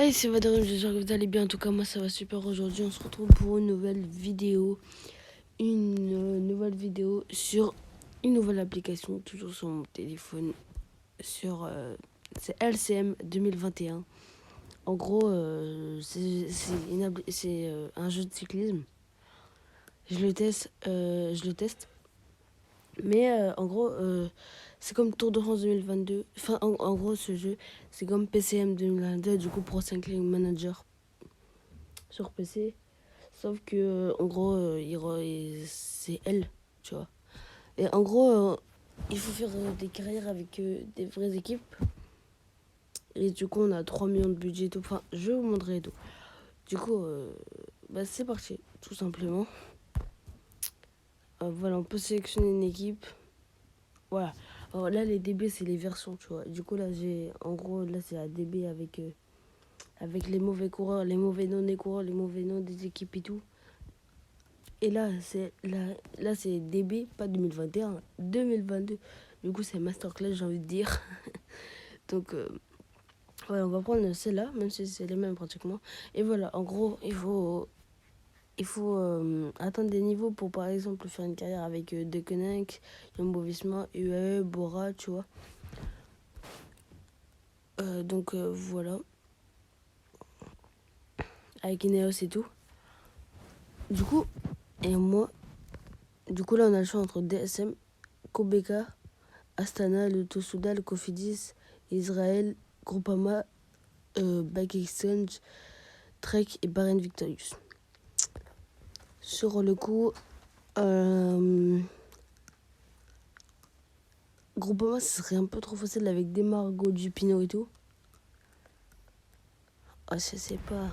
Hey, c'est Vadorim, j'espère que vous allez bien. En tout cas, moi ça va super. Aujourd'hui, on se retrouve pour une nouvelle vidéo. Nouvelle vidéo sur une nouvelle application, toujours sur mon téléphone. C'est LCM 2021. En gros, c'est un jeu de cyclisme. Je le teste. Mais en gros, c'est comme Tour de France 2022. Enfin, en gros, ce jeu, c'est comme PCM 2022, du coup, Pro Cycling Manager sur PC. Sauf que, en gros, c'est elle, tu vois. Et en gros, il faut faire des carrières avec des vraies équipes. Et du coup, on a 3 millions de budget et tout. Enfin, je vous montrerai tout. Du coup, c'est parti, tout simplement. Voilà, on peut sélectionner une équipe. Voilà. Alors là, les DB, c'est les versions, tu vois. Du coup, là, en gros, là, c'est la DB avec les mauvais coureurs, les mauvais noms des coureurs, les mauvais noms des équipes et tout. Et là c'est DB, pas 2021, 2022. Du coup, c'est masterclass, j'ai envie de dire. Donc, ouais, on va prendre celle-là, même si c'est les mêmes pratiquement. Et voilà, en gros, il faut atteindre des niveaux pour, par exemple, faire une carrière avec De Koninck, Jumbo-Visma, UAE, Bora, tu vois. Donc, voilà, avec Ineos et tout. Du coup, et moi, du coup, là, on a le choix entre DSM, Kobeka, Astana, le Tosoudal, Cofidis, Israël, Groupama, Bike Exchange, Trek et Bahrain Victorious. Sur le coup, Groupama, ce serait un peu trop facile avec Demargo, Dupino et tout. Ah, je sais pas.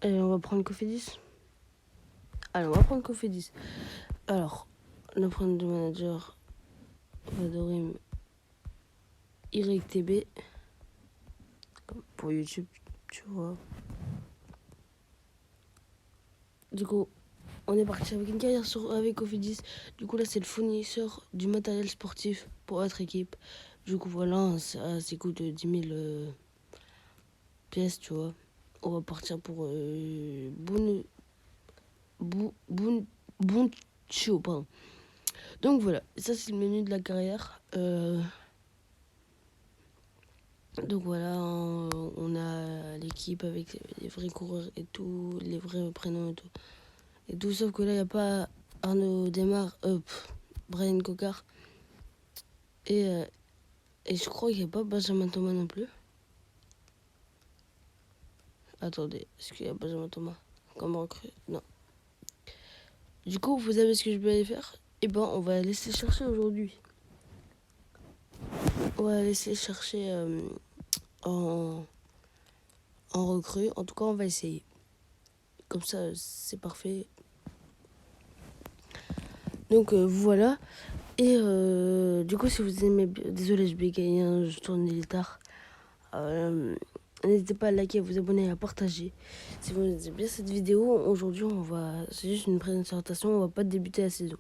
Allez, on va prendre Cofidis. Allez, on va prendre Cofidis. Alors, on va prendre de manager Vadorim YTB. Comme pour YouTube, tu vois. Du coup, on est parti avec une carrière avec Cofidis. Du coup, là, c'est le fournisseur du matériel sportif pour notre équipe. Du coup, voilà, ça coûte 10 000 pièces, tu vois. On va partir pour Bunchio, pardon. Donc voilà, ça c'est le menu de la carrière. Donc voilà, on a l'équipe avec les vrais coureurs et tout, les vrais prénoms et tout. Et tout, sauf que là, il n'y a pas Arnaud Desmar, Brian Cocard. Et je crois qu'il n'y a pas Benjamin Thomas non plus. Attendez, est-ce qu'il y a Benjamin Thomas comme recrue? Non. Du coup, vous savez ce que je vais aller faire? Eh ben, on va laisser chercher aujourd'hui. On va laisser chercher en, en recrue. En tout cas, on va essayer. Comme ça, c'est parfait. Donc, voilà. Et du coup, si vous aimez... Désolé, je bégaye, hein, je tourne les tard. N'hésitez pas à liker, à vous abonner et à partager. Si vous aimez bien cette vidéo, aujourd'hui, c'est juste une présentation, on va pas débuter la saison.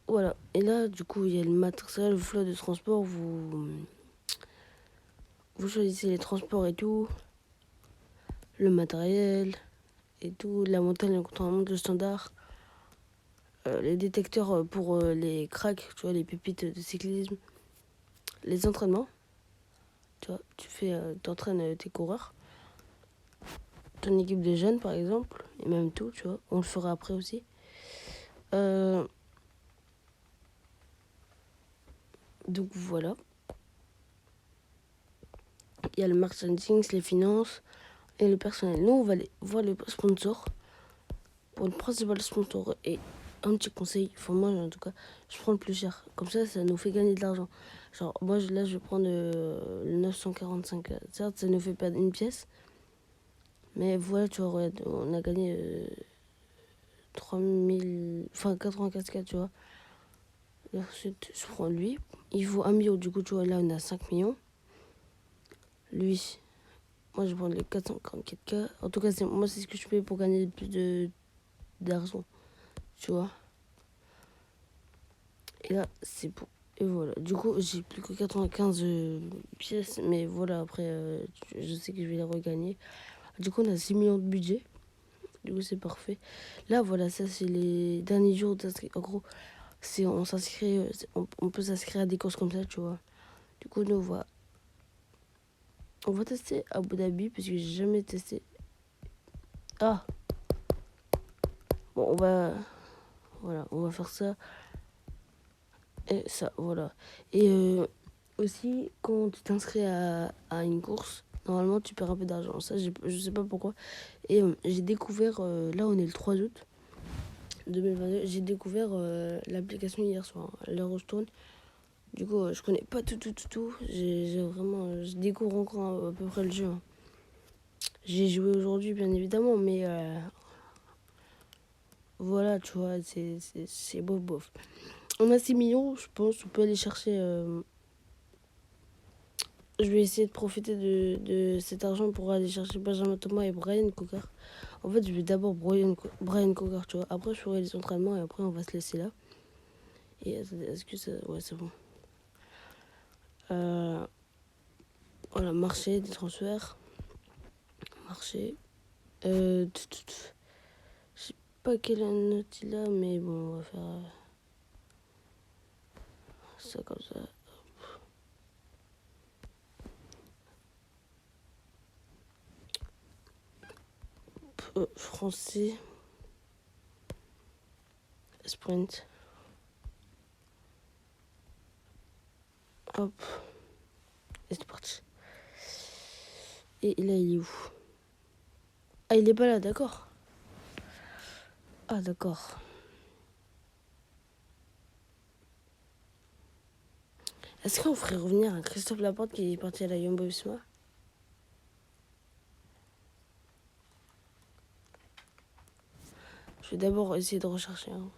Voilà. Et là, du coup, il y a le matériel, le flot de transport. Vous choisissez les transports et tout. Le matériel et tout. La montagne, quand on monte le standard. Les détecteurs pour les cracks, tu vois, les pépites de cyclisme. Les entraînements. Tu vois, t'entraînes tes coureurs. Ton équipe de jeunes, par exemple. Et même tout, tu vois. On le fera après aussi. Donc voilà. Il y a le marketing, les finances et le personnel. Nous, on va aller voir le sponsor. Pour le principal sponsor. Et un petit conseil, enfin moi en tout cas, je prends le plus cher. Comme ça nous fait gagner de l'argent. Genre, moi là, je vais prendre le 945. Certes, ça nous fait perdre une pièce. Mais voilà, tu vois, on a gagné 3000... Enfin, 84K, tu vois. Et ensuite, je prends lui. Il vaut 1 million. Du coup, tu vois, là, on a 5 millions. Lui, moi, je prends les 444K. En tout cas, moi, c'est ce que je fais pour gagner plus d'argent. Tu vois. Et là, c'est bon. Et voilà. Du coup, j'ai plus que 95 pièces. Mais voilà, après, je sais que je vais les regagner. Du coup, on a 6 millions de budget. Du coup, c'est parfait. Là, voilà, ça, c'est les derniers jours d'inscription. En gros, on s'inscrit, on peut s'inscrire à des courses comme ça, tu vois. Du coup, nous, on va tester Abu Dhabi, parce que j'ai jamais testé. Ah, bon, voilà, on va faire ça. Et ça, voilà. Et aussi, quand tu t'inscris à une course, normalement, tu perds un peu d'argent. Ça, je sais pas pourquoi. Et j'ai découvert, là, on est le 3 août 2022, j'ai découvert l'application hier soir, à l'heure où je tourne. Du coup, je connais pas tout. J'ai vraiment, je découvre encore à peu près le jeu, hein. J'ai joué aujourd'hui, bien évidemment, mais voilà, tu vois, c'est bof bof. On a 6 millions, je pense, on peut aller chercher. Je vais essayer de profiter de cet argent pour aller chercher Benjamin Thomas et Brian Cocker. En fait, je vais d'abord Brian Cocker, tu vois. Après, je ferai les entraînements et après, on va se laisser là. Et attendez, est-ce que ça. Ouais, c'est bon. Euh, voilà, marché, des transferts. Marché. Je sais pas quelle note il a, mais bon, on va faire ça comme ça. Français. Sprint. Hop. Et c'est parti. Et là, il est où? Ah, il est pas là, d'accord. Ah, d'accord. Est-ce qu'on ferait revenir un Christophe Laporte qui est parti à la Jumbo-Visma? Je vais d'abord essayer de rechercher, hein.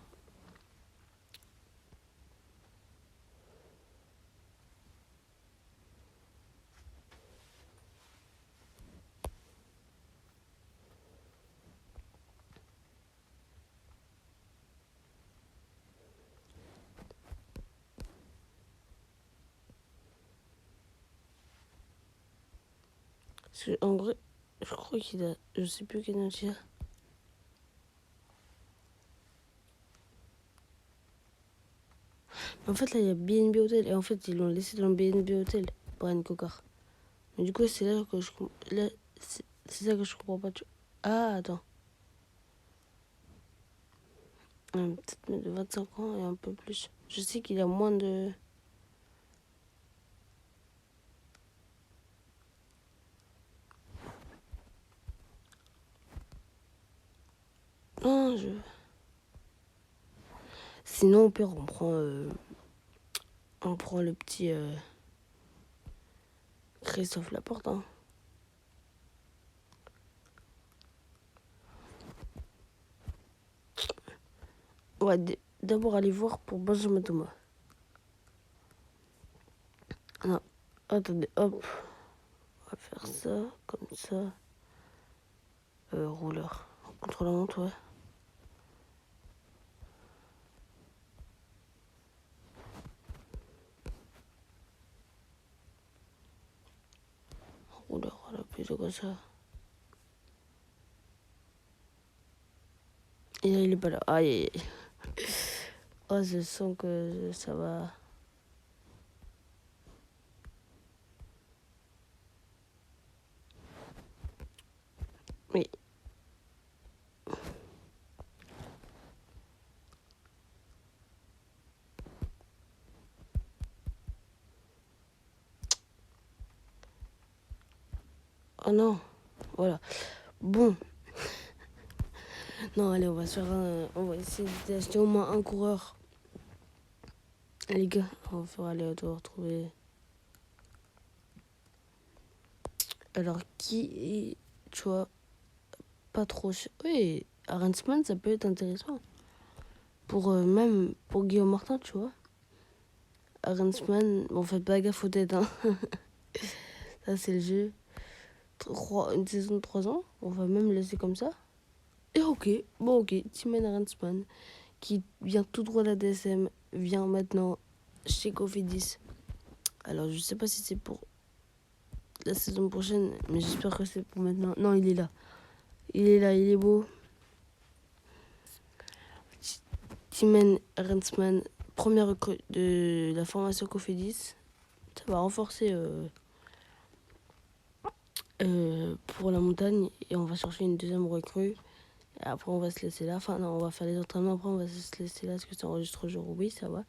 Parce que, en vrai, je crois qu'il a. Je sais plus quel note il a. En fait, là, il y a BNB Hotel. Et en fait, ils l'ont laissé dans le BNB Hotel, Brian Cocard. Mais du coup, c'est là que je. Là, c'est ça que je comprends pas. Ah, attends. Peut-être de 25 ans et un peu plus. Je sais qu'il a moins de. Non, je. Sinon, au pire, on prend le petit Christophe Laporte, hein. On va d'abord aller voir pour Benjamin Thomas. Non, attendez, hop. On va faire ça, comme ça. Rouleur. Contre la montre, ouais. Rouleur, voilà, plutôt comme ça. Et là, il est pas là. Aïe, aïe, aïe. Oh, je sens que ça va. Mais. Oh non. Voilà. Bon. Non, allez, on va se faire on va essayer d'acheter au moins un coureur. Les gars, on va faire aléatoire, trouver. Alors, qui est, tu vois, pas trop cher. Oui, Arensman, ça peut être intéressant. Pour même pour Guillaume Martin, tu vois. Arensman, bon, faites pas gaffe aux têtes, hein. Ça, c'est le jeu. Une saison de 3 ans, on va même laisser comme ça. Et ok, bon, ok, Timen Arensman, qui vient tout droit de la DSM, vient maintenant chez Cofidis. Alors, je sais pas si c'est pour la saison prochaine, mais j'espère que c'est pour maintenant. Non, il est là. Il est là, il est beau. Timen Rensman, première recrue de la formation Cofidis. Ça va renforcer pour la montagne. Et on va chercher une deuxième recrue. Et après, on va se laisser là. Enfin, non, on va faire les entraînements. Après, on va se laisser là. Est-ce que ça enregistre au jour? Oui, ça va.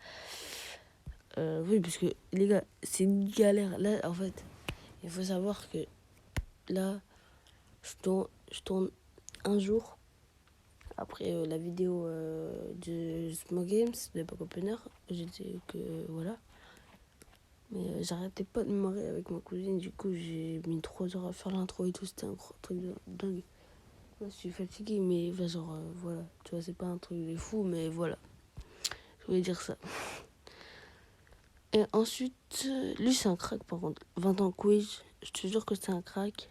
Oui, parce que les gars, c'est une galère. Là, en fait, il faut savoir que là, je tourne un jour après la vidéo de Small Games de Pack Opener. J'ai dit que voilà. Mais j'arrêtais pas de me marrer avec ma cousine. Du coup, j'ai mis 3 heures à faire l'intro et tout. C'était un gros truc de dingue. Là, je suis fatiguée, mais enfin, genre, voilà. Tu vois, c'est pas un truc de fou, mais voilà. Je voulais dire ça. Et ensuite, lui, c'est un crack, par contre. 20 ans quiz. Je te jure que c'est un crack.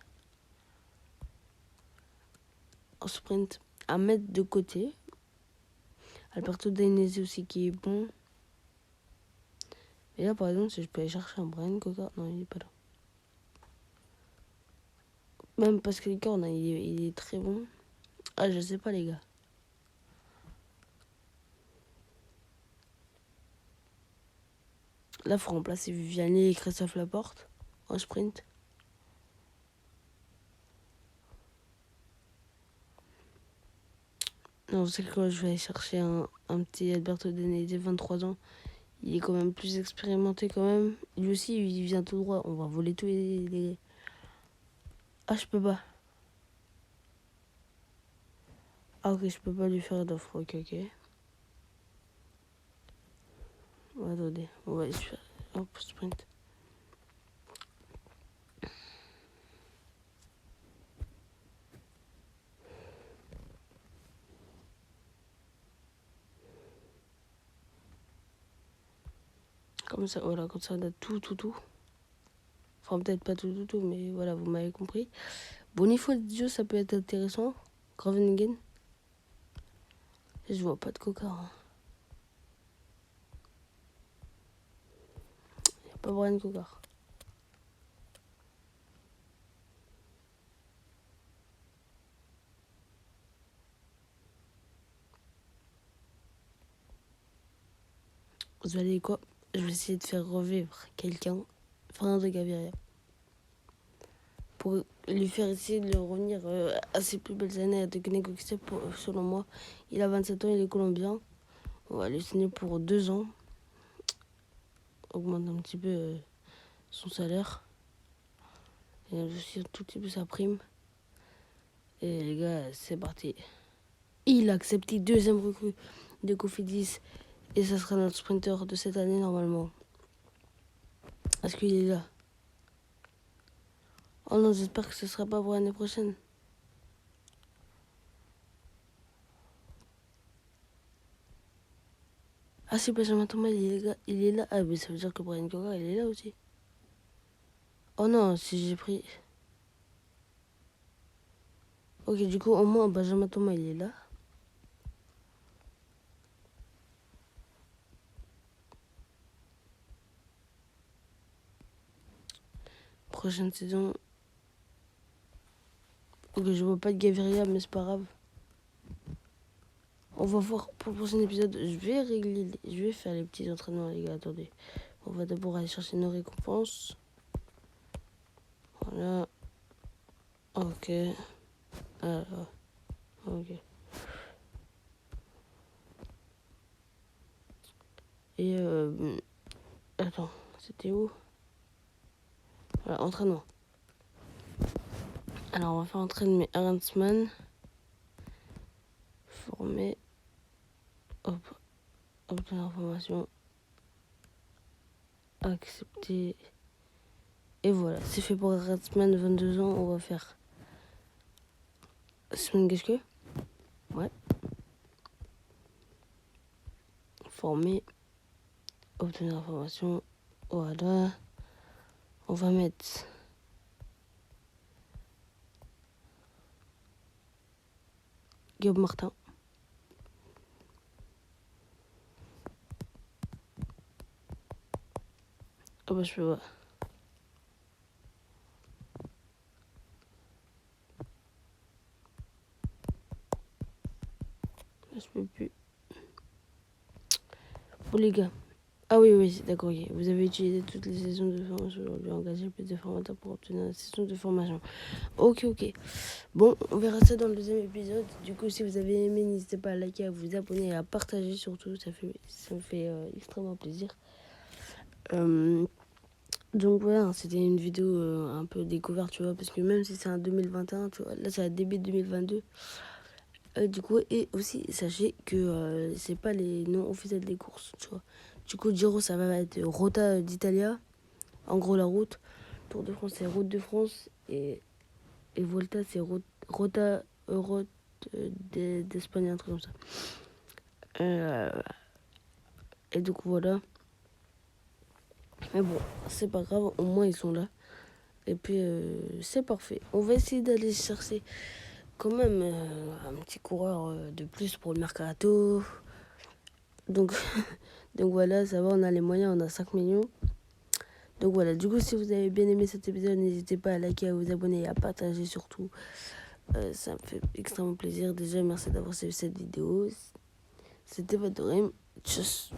En sprint, à mettre de côté. Alberto Dainese aussi qui est bon. Et là, par exemple, si je peux aller chercher un Brian Coca. Non, il est pas là. Même parce que les cornes, il est très bon. Ah, je sais pas, les gars. Là, faut remplacer Vianney et Christophe Laporte en sprint. Non, c'est que quand je vais aller chercher un petit Alberto Dainese, 23 ans. Il est quand même plus expérimenté quand même. Lui aussi, il vient tout droit. On va voler tous les... Ah, je peux pas. Ah, ok, je peux pas lui faire d'offre. Ok, ok. Ouais, attendez, on va aller faire... Hop, sprint. Comme ça, voilà, comme ça, on a tout. Enfin, peut-être pas tout, mais voilà, vous m'avez compris. Bon, niveau de jeu, ça peut être intéressant. Groningen. Je vois pas de coca. Hein. Y a pas Brian Coca. Vous allez quoi? Je vais essayer de faire revivre quelqu'un. Fernando Gaviria. Pour lui faire essayer de revenir à ses plus belles années de négocier selon moi. Il a 27 ans, il est colombien. On va lui signer pour 2 ans. Augmente un petit peu son salaire. Et aussi un tout petit peu sa prime. Et les gars, c'est parti. Il a accepté deuxième recrue de Cofidis. Et ça sera notre sprinter de cette année normalement. Est-ce qu'il est là? Oh non, j'espère que ce sera pas pour l'année prochaine. Ah si, Benjamin Thomas, il est là. Ah mais ça veut dire que Brian Coca, il est là aussi. Oh non, si j'ai pris... Ok, du coup, au moins, Benjamin Thomas, il est là. Prochaine saison... Ok, je vois pas de Gaviria, mais c'est pas grave. On va voir pour le prochain épisode. Je vais faire les petits entraînements, les gars. Attendez. On va d'abord aller chercher nos récompenses. Voilà. Ok. Alors. Ok. Et attends, c'était où? Voilà, entraînement. Alors, on va faire entraînement Arnsman. Former. Hop. Obtenir information. Accepter. Et voilà, c'est fait pour Arnsman, 22 ans. On va faire. Semaine qu'est-ce que? Ouais. Former. Obtenir information. Voilà. On va mettre. Guillaume Martin. Ah bah je peux pas. Je peux plus. Bon les gars. Ah oui, d'accord, ok. Vous avez utilisé toutes les sessions de formation aujourd'hui, engagé plus de formateurs pour obtenir la session de formation. Ok. Bon, on verra ça dans le deuxième épisode. Du coup, si vous avez aimé, n'hésitez pas à liker, à vous abonner et à partager surtout. Ça me fait extrêmement plaisir. Donc voilà, c'était une vidéo un peu découverte, tu vois, parce que même si c'est un 2021, tu vois, là c'est un début 2022. Du coup, et aussi, sachez que c'est pas les noms officiels des courses, tu vois. Du coup, Giro, ça va être Rota d'Italia, en gros la route. Tour de France, c'est Route de France. Et Volta, c'est Rota Euro d'Espagne, un truc comme ça. Euh, et donc voilà. Mais bon, c'est pas grave, au moins ils sont là. Et puis c'est parfait. On va essayer d'aller chercher quand même un petit coureur de plus pour le mercato. Donc, donc voilà, ça va, on a les moyens, on a 5 millions. Donc voilà, du coup, si vous avez bien aimé cet épisode, n'hésitez pas à liker, à vous abonner et à partager surtout. Ça me fait extrêmement plaisir. Déjà, merci d'avoir suivi cette vidéo. C'était votre Tchuss.